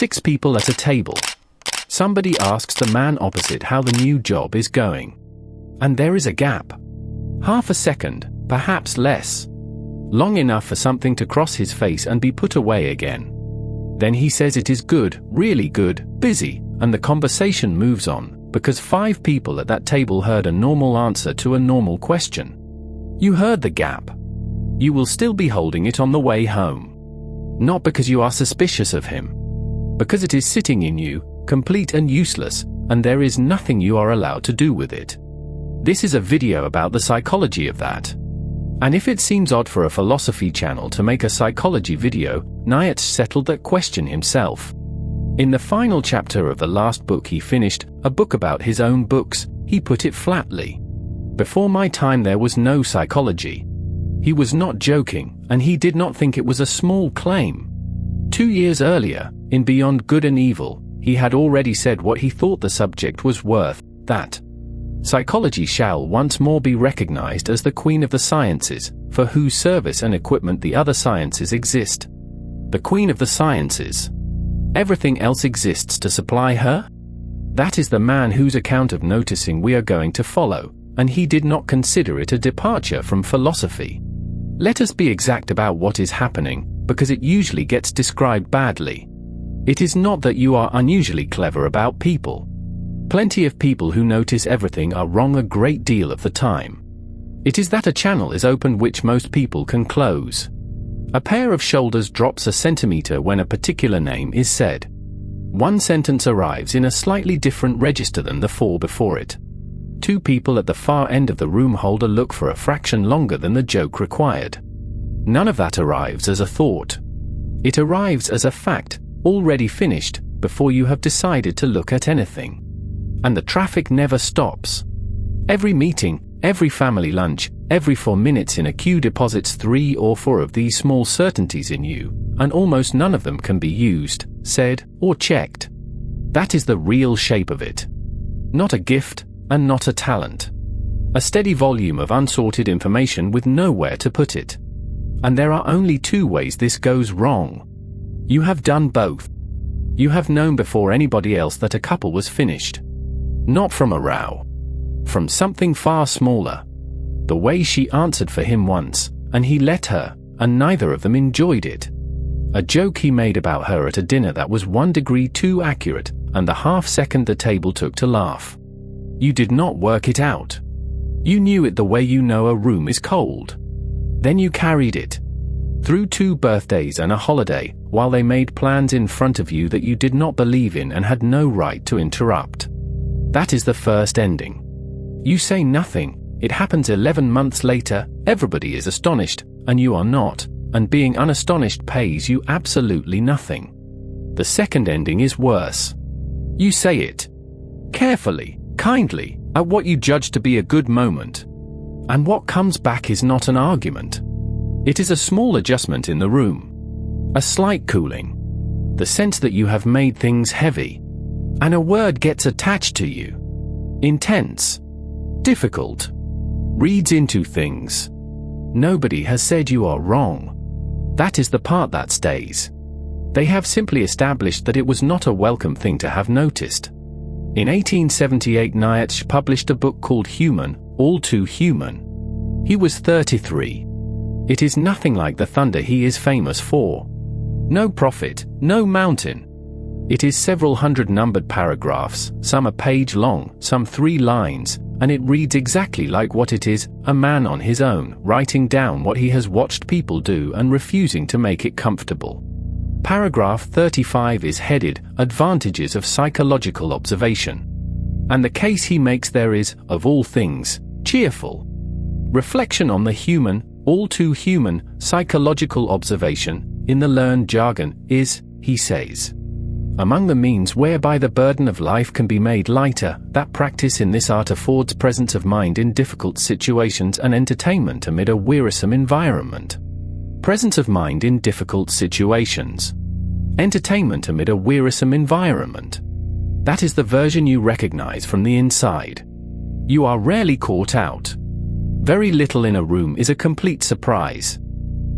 6 people at a table. Somebody asks the man opposite how the new job is going. And there is a gap. Half a second, perhaps less. Long enough for something to cross his face and be put away again. Then he says it is good, really good, busy, and the conversation moves on, because 5 people at that table heard a normal answer to a normal question. You heard the gap. You will still be holding it on the way home. Not because you are suspicious of him. Because it is sitting in you, complete and useless, and there is nothing you are allowed to do with it. This is a video about the psychology of that. And if it seems odd for a philosophy channel to make a psychology video, Nietzsche settled that question himself. In the final chapter of the last book he finished, a book about his own books, he put it flatly. Before my time there was no psychology. He was not joking, and he did not think it was a small claim. 2 years earlier, in Beyond Good and Evil, he had already said what he thought the subject was worth, that psychology shall once more be recognized as the queen of the sciences, for whose service and equipment the other sciences exist. The queen of the sciences. Everything else exists to supply her? That is the man whose account of noticing we are going to follow, and he did not consider it a departure from philosophy. Let us be exact about what is happening, because it usually gets described badly. It is not that you are unusually clever about people. Plenty of people who notice everything are wrong a great deal of the time. It is that a channel is open which most people can close. A pair of shoulders drops a centimeter when a particular name is said. One sentence arrives in a slightly different register than the 4 before it. 2 people at the far end of the room hold a look for a fraction longer than the joke required. None of that arrives as a thought. It arrives as a fact, already finished, before you have decided to look at anything. And the traffic never stops. Every meeting, every family lunch, every 4 minutes in a queue deposits 3 or 4 of these small certainties in you, and almost none of them can be used, said, or checked. That is the real shape of it. Not a gift, and not a talent. A steady volume of unsorted information with nowhere to put it. And there are only 2 ways this goes wrong. You have done both. You have known before anybody else that a couple was finished. Not from a row. From something far smaller. The way she answered for him once, and he let her, and neither of them enjoyed it. A joke he made about her at a dinner that was 1 degree too accurate, and the half second the table took to laugh. You did not work it out. You knew it the way you know a room is cold. Then you carried it. Through 2 birthdays and a holiday, while they made plans in front of you that you did not believe in and had no right to interrupt. That is the first ending. You say nothing, it happens 11 months later, everybody is astonished, and you are not, and being unastonished pays you absolutely nothing. The second ending is worse. You say it. Carefully, kindly, at what you judge to be a good moment. And what comes back is not an argument. It is a small adjustment in the room. A slight cooling. The sense that you have made things heavy. And a word gets attached to you. Intense. Difficult. Reads into things. Nobody has said you are wrong. That is the part that stays. They have simply established that it was not a welcome thing to have noticed. In 1878 Nietzsche published a book called Human, All Too Human. He was 33. It is nothing like the thunder he is famous for. No prophet, no mountain. It is several hundred numbered paragraphs, some a page long, some 3 lines, and it reads exactly like what it is, a man on his own, writing down what he has watched people do and refusing to make it comfortable. Paragraph 35 is headed, Advantages of Psychological Observation. And the case he makes there is, of all things, cheerful. Reflection on the human, all too human, psychological observation, in the learned jargon, is, he says, among the means whereby the burden of life can be made lighter, that practice in this art affords presence of mind in difficult situations and entertainment amid a wearisome environment. Presence of mind in difficult situations. Entertainment amid a wearisome environment. That is the version you recognize from the inside. You are rarely caught out. Very little in a room is a complete surprise.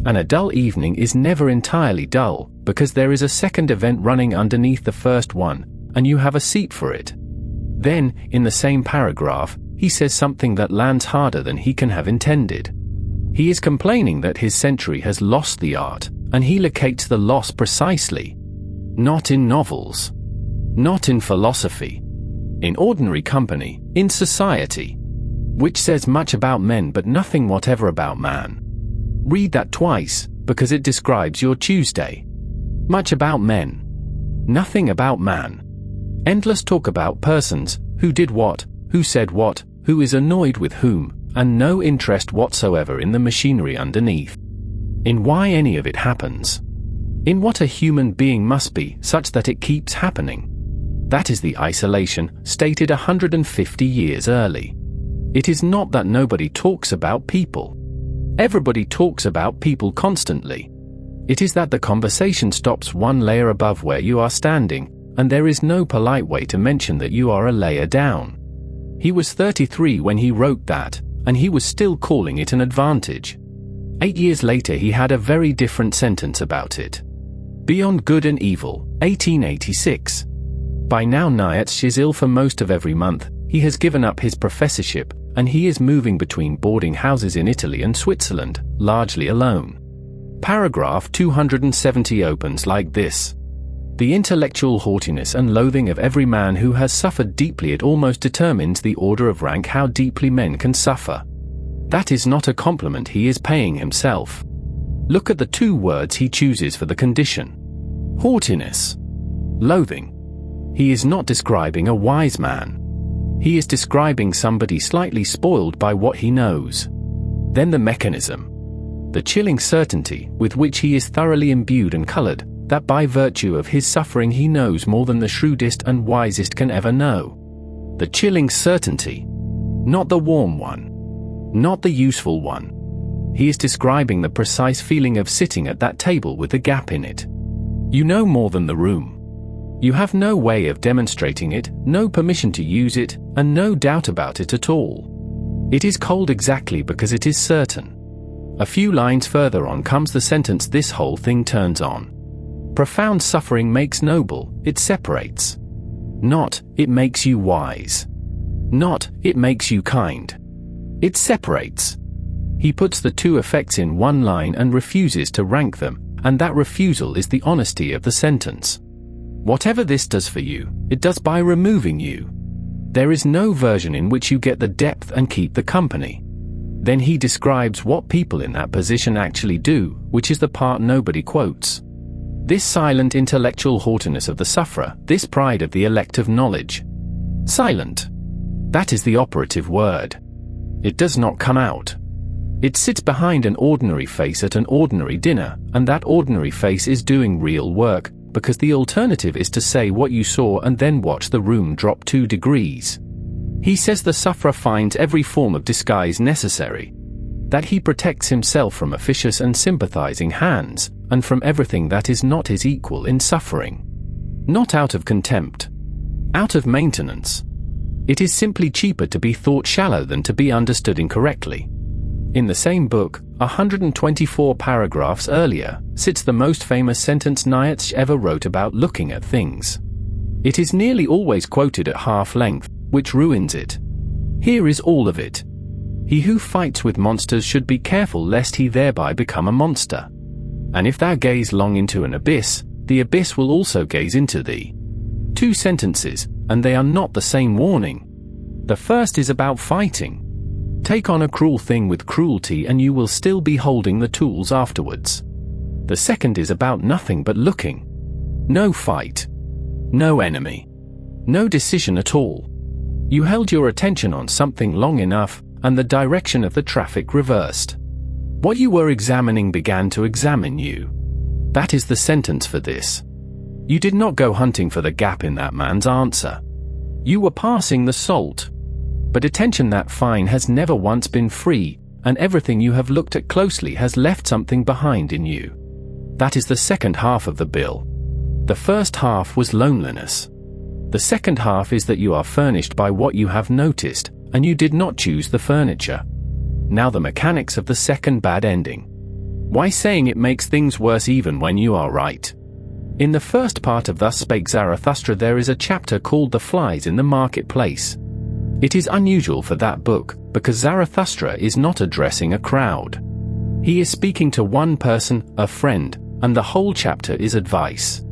And a dull evening is never entirely dull, because there is a second event running underneath the first one, and you have a seat for it. Then, in the same paragraph, he says something that lands harder than he can have intended. He is complaining that his century has lost the art, and he locates the loss precisely. Not in novels. Not in philosophy. In ordinary company, in society. Which says much about men but nothing whatever about man. Read that twice, because it describes your Tuesday. Much about men. Nothing about man. Endless talk about persons, who did what, who said what, who is annoyed with whom, and no interest whatsoever in the machinery underneath. In why any of it happens. In what a human being must be such that it keeps happening. That is the isolation, stated 150 years early. It is not that nobody talks about people. Everybody talks about people constantly. It is that the conversation stops one layer above where you are standing, and there is no polite way to mention that you are a layer down. He was 33 when he wrote that, and he was still calling it an advantage. 8 years later he had a very different sentence about it. Beyond Good and Evil, 1886. By now Nietzsche is ill for most of every month. He has given up his professorship, and he is moving between boarding houses in Italy and Switzerland, largely alone. Paragraph 270 opens like this. The intellectual haughtiness and loathing of every man who has suffered deeply, it almost determines the order of rank how deeply men can suffer. That is not a compliment he is paying himself. Look at the two words he chooses for the condition. Haughtiness. Loathing. He is not describing a wise man. He is describing somebody slightly spoiled by what he knows. Then the mechanism. The chilling certainty with which he is thoroughly imbued and colored, that by virtue of his suffering he knows more than the shrewdest and wisest can ever know. The chilling certainty. Not the warm one. Not the useful one. He is describing the precise feeling of sitting at that table with a gap in it. You know more than the room. You have no way of demonstrating it, no permission to use it, and no doubt about it at all. It is cold exactly because it is certain. A few lines further on comes the sentence this whole thing turns on. Profound suffering makes noble, it separates. Not, it makes you wise. Not, it makes you kind. It separates. He puts the two effects in one line and refuses to rank them, and that refusal is the honesty of the sentence. Whatever this does for you, it does by removing you. There is no version in which you get the depth and keep the company. Then he describes what people in that position actually do, which is the part nobody quotes. This silent intellectual haughtiness of the sufferer, this pride of the elect of knowledge. Silent. That is the operative word. It does not come out. It sits behind an ordinary face at an ordinary dinner, and that ordinary face is doing real work, because the alternative is to say what you saw and then watch the room drop 2 degrees. He says the sufferer finds every form of disguise necessary, that he protects himself from officious and sympathizing hands, and from everything that is not his equal in suffering. Not out of contempt. Out of maintenance. It is simply cheaper to be thought shallow than to be understood incorrectly. In the same book, 124 paragraphs earlier, sits the most famous sentence Nietzsche ever wrote about looking at things. It is nearly always quoted at half length, which ruins it. Here is all of it. He who fights with monsters should be careful lest he thereby become a monster. And if thou gaze long into an abyss, the abyss will also gaze into thee. 2 sentences, and they are not the same warning. The first is about fighting. Take on a cruel thing with cruelty and you will still be holding the tools afterwards. The second is about nothing but looking. No fight. No enemy. No decision at all. You held your attention on something long enough, and the direction of the traffic reversed. What you were examining began to examine you. That is the sentence for this. You did not go hunting for the gap in that man's answer. You were passing the salt. But attention that fine has never once been free, and everything you have looked at closely has left something behind in you. That is the second half of the bill. The first half was loneliness. The second half is that you are furnished by what you have noticed, and you did not choose the furniture. Now the mechanics of the second bad ending. Why saying it makes things worse even when you are right? In the first part of Thus Spake Zarathustra there is a chapter called The Flies in the Marketplace. It is unusual for that book, because Zarathustra is not addressing a crowd. He is speaking to one person, a friend, and the whole chapter is advice.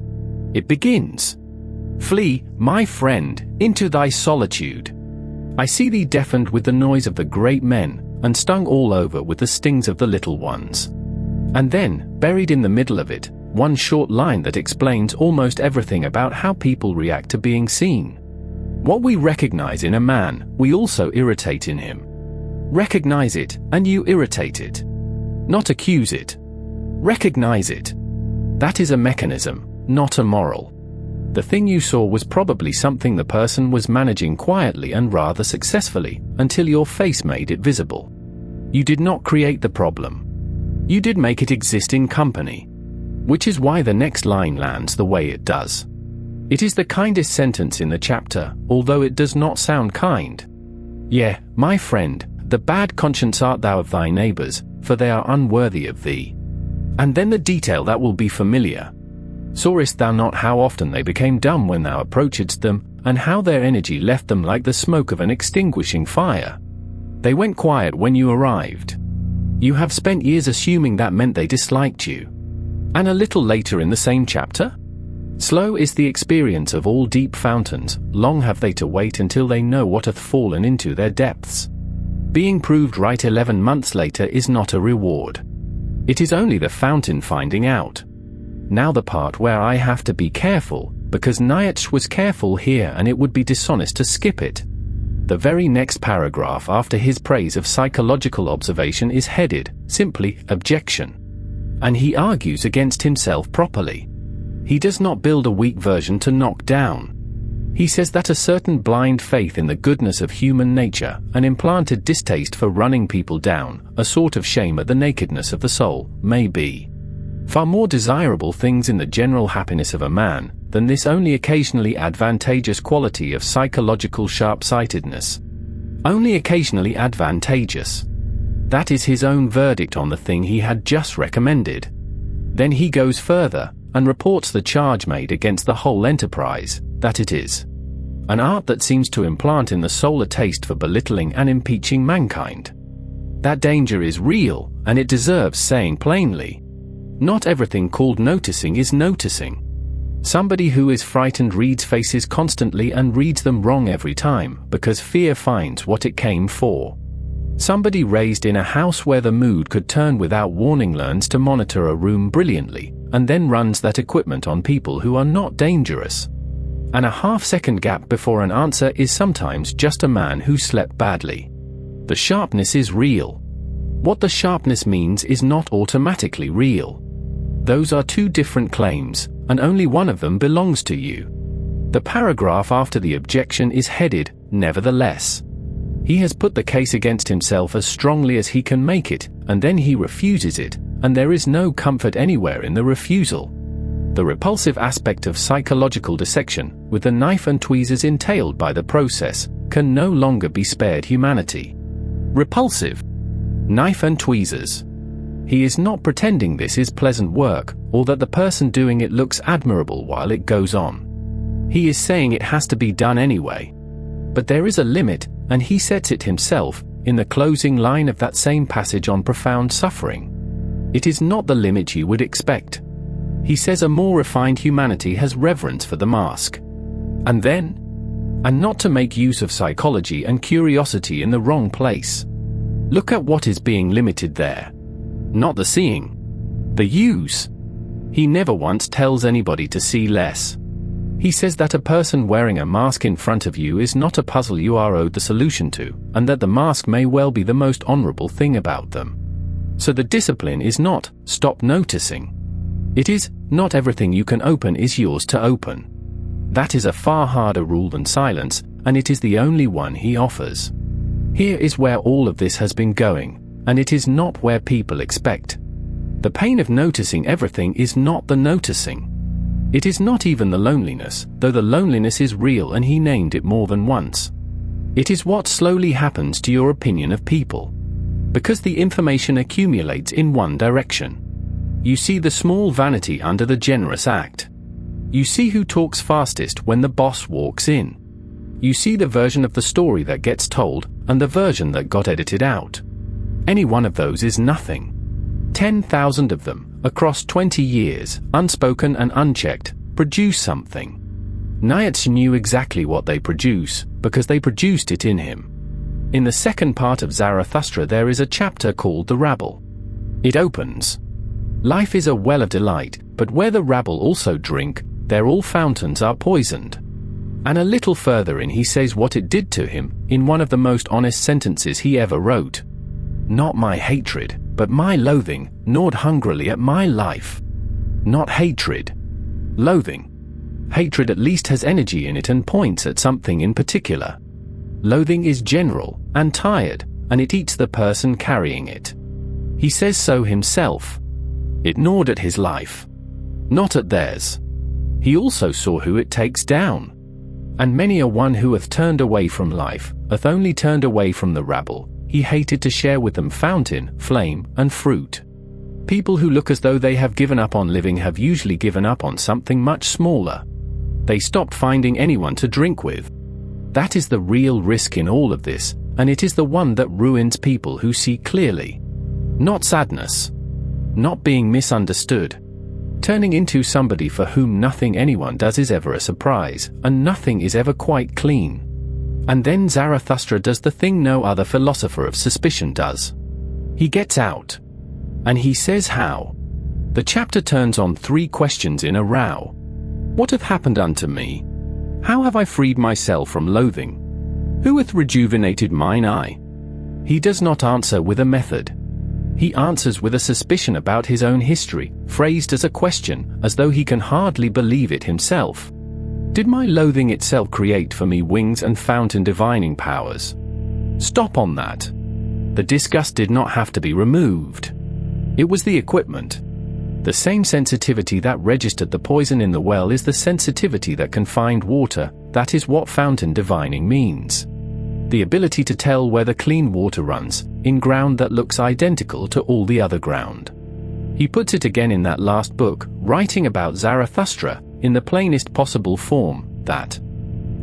It begins, "Flee, my friend, into thy solitude. I see thee deafened with the noise of the great men, and stung all over with the stings of the little ones." And then, buried in the middle of it, one short line that explains almost everything about how people react to being seen. What we recognize in a man, we also irritate in him. Recognize it, and you irritate it. Not accuse it. Recognize it. That is a mechanism, not a moral. The thing you saw was probably something the person was managing quietly and rather successfully, until your face made it visible. You did not create the problem. You did make it exist in company. Which is why the next line lands the way it does. It is the kindest sentence in the chapter, although it does not sound kind. "Yea, my friend, the bad conscience art thou of thy neighbors, for they are unworthy of thee." And then the detail that will be familiar. "Sawest thou not how often they became dumb when thou approachedst them, and how their energy left them like the smoke of an extinguishing fire? They went quiet when you arrived. You have spent years assuming that meant they disliked you." And a little later in the same chapter, "Slow is the experience of all deep fountains, long have they to wait until they know what hath fallen into their depths. Being proved right 11 months later is not a reward. It is only the fountain finding out." Now the part where I have to be careful, because Nietzsche was careful here and it would be dishonest to skip it. The very next paragraph after his praise of psychological observation is headed, simply, Objection. And he argues against himself properly. He does not build a weak version to knock down. He says that a certain blind faith in the goodness of human nature, an implanted distaste for running people down, a sort of shame at the nakedness of the soul, may be far more desirable things in the general happiness of a man, than this only occasionally advantageous quality of psychological sharp-sightedness. Only occasionally advantageous. That is his own verdict on the thing he had just recommended. Then he goes further, and reports the charge made against the whole enterprise, that it is an art that seems to implant in the soul a taste for belittling and impeaching mankind. That danger is real, and it deserves saying plainly. Not everything called noticing is noticing. Somebody who is frightened reads faces constantly and reads them wrong every time, because fear finds what it came for. Somebody raised in a house where the mood could turn without warning learns to monitor a room brilliantly, and then runs that equipment on people who are not dangerous. And a half-second gap before an answer is sometimes just a man who slept badly. The sharpness is real. What the sharpness means is not automatically real. Those are two different claims, and only one of them belongs to you. The paragraph after the objection is headed, Nevertheless. He has put the case against himself as strongly as he can make it, and then he refuses it, and there is no comfort anywhere in the refusal. The repulsive aspect of psychological dissection, with the knife and tweezers entailed by the process, can no longer be spared humanity. Repulsive. Knife and tweezers. He is not pretending this is pleasant work, or that the person doing it looks admirable while it goes on. He is saying it has to be done anyway. But there is a limit, and he sets it himself, in the closing line of that same passage on profound suffering. It is not the limit you would expect. He says a more refined humanity has reverence for the mask. And then? And not to make use of psychology and curiosity in the wrong place. Look at what is being limited there. Not the seeing. The use. He never once tells anybody to see less. He says that a person wearing a mask in front of you is not a puzzle you are owed the solution to, and that the mask may well be the most honorable thing about them. So the discipline is not, stop noticing. It is, not everything you can open is yours to open. That is a far harder rule than silence, and it is the only one he offers. Here is where all of this has been going, and it is not where people expect. The pain of noticing everything is not the noticing. It is not even the loneliness, though the loneliness is real and he named it more than once. It is what slowly happens to your opinion of people. Because the information accumulates in one direction. You see the small vanity under the generous act. You see who talks fastest when the boss walks in. You see the version of the story that gets told and the version that got edited out. Any one of those is nothing. 10,000 of them, across 20 years, unspoken and unchecked, produce something. Nietzsche knew exactly what they produce, because they produced it in him. In the second part of Zarathustra there is a chapter called The Rabble. It opens. Life is a well of delight, but where the rabble also drink, there all fountains are poisoned. And a little further in he says what it did to him, in one of the most honest sentences he ever wrote. Not my hatred, but my loathing, gnawed hungrily at my life. Not hatred. Loathing. Hatred at least has energy in it and points at something in particular. Loathing is general, and tired, and it eats the person carrying it. He says so himself. It gnawed at his life. Not at theirs. He also saw who it takes down. And many a one who hath turned away from life, hath only turned away from the rabble. He hated to share with them fountain, flame, and fruit. People who look as though they have given up on living have usually given up on something much smaller. They stopped finding anyone to drink with. That is the real risk in all of this, and it is the one that ruins people who see clearly. Not sadness. Not being misunderstood. Turning into somebody for whom nothing anyone does is ever a surprise, and nothing is ever quite clean. And then Zarathustra does the thing no other philosopher of suspicion does. He gets out. And he says how. The chapter turns on 3 questions in a row. What hath happened unto me? How have I freed myself from loathing? Who hath rejuvenated mine eye? He does not answer with a method. He answers with a suspicion about his own history, phrased as a question, as though he can hardly believe it himself. Did my loathing itself create for me wings and fountain divining powers? Stop on that. The disgust did not have to be removed. It was the equipment. The same sensitivity that registered the poison in the well is the sensitivity that can find water. That is what fountain divining means. The ability to tell where the clean water runs, in ground that looks identical to all the other ground. He puts it again in that last book, writing about Zarathustra, in the plainest possible form, that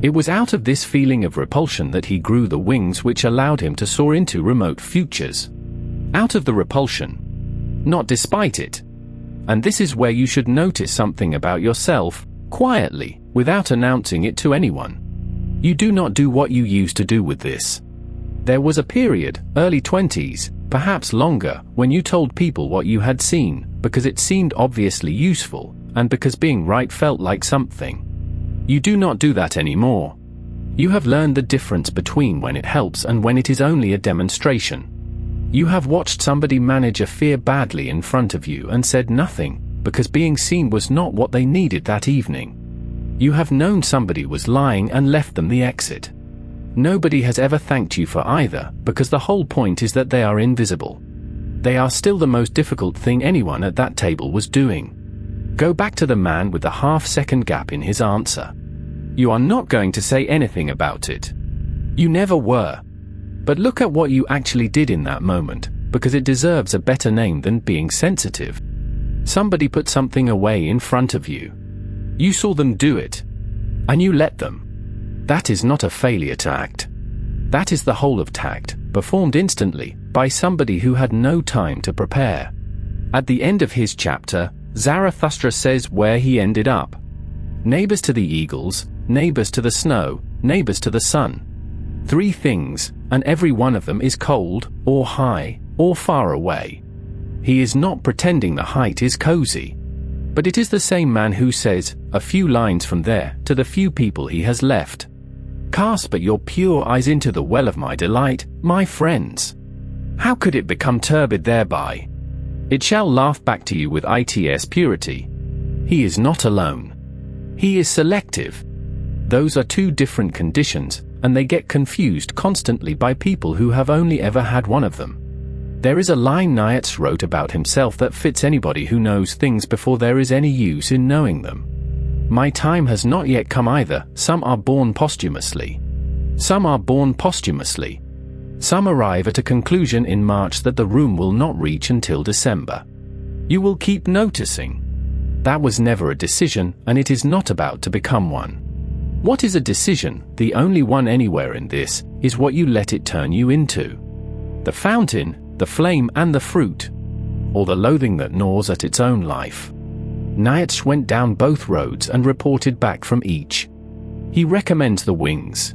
it was out of this feeling of repulsion that he grew the wings which allowed him to soar into remote futures. Out of the repulsion. Not despite it. And this is where you should notice something about yourself, quietly, without announcing it to anyone. You do not do what you used to do with this. There was a period, early 20s, perhaps longer, when you told people what you had seen, because it seemed obviously useful, and because being right felt like something. You do not do that anymore. You have learned the difference between when it helps and when it is only a demonstration. You have watched somebody manage a fear badly in front of you and said nothing, because being seen was not what they needed that evening. You have known somebody was lying and left them the exit. Nobody has ever thanked you for either, because the whole point is that they are invisible. They are still the most difficult thing anyone at that table was doing. Go back to the man with the half-second gap in his answer. You are not going to say anything about it. You never were. But look at what you actually did in that moment, because it deserves a better name than being sensitive. Somebody put something away in front of you. You saw them do it. And you let them. That is not a failure to act. That is the whole of tact, performed instantly, by somebody who had no time to prepare. At the end of his chapter, Zarathustra says where he ended up. Neighbors to the eagles, neighbors to the snow, neighbors to the sun. 3 things, and every one of them is cold, or high, or far away. He is not pretending the height is cozy. But it is the same man who says, a few lines from there, to the few people he has left. Cast but your pure eyes into the well of my delight, my friends. How could it become turbid thereby? It shall laugh back to you with its purity. He is not alone. He is selective. Those are 2 different conditions, and they get confused constantly by people who have only ever had one of them. There is a line Nietzsche wrote about himself that fits anybody who knows things before there is any use in knowing them. My time has not yet come either. Some are born posthumously. Some are born posthumously. Some arrive at a conclusion in March that the room will not reach until December. You will keep noticing. That was never a decision, and it is not about to become one. What is a decision, the only one anywhere in this, is what you let it turn you into. The fountain, the flame and the fruit. Or the loathing that gnaws at its own life. Nietzsche went down both roads and reported back from each. He recommends the wings,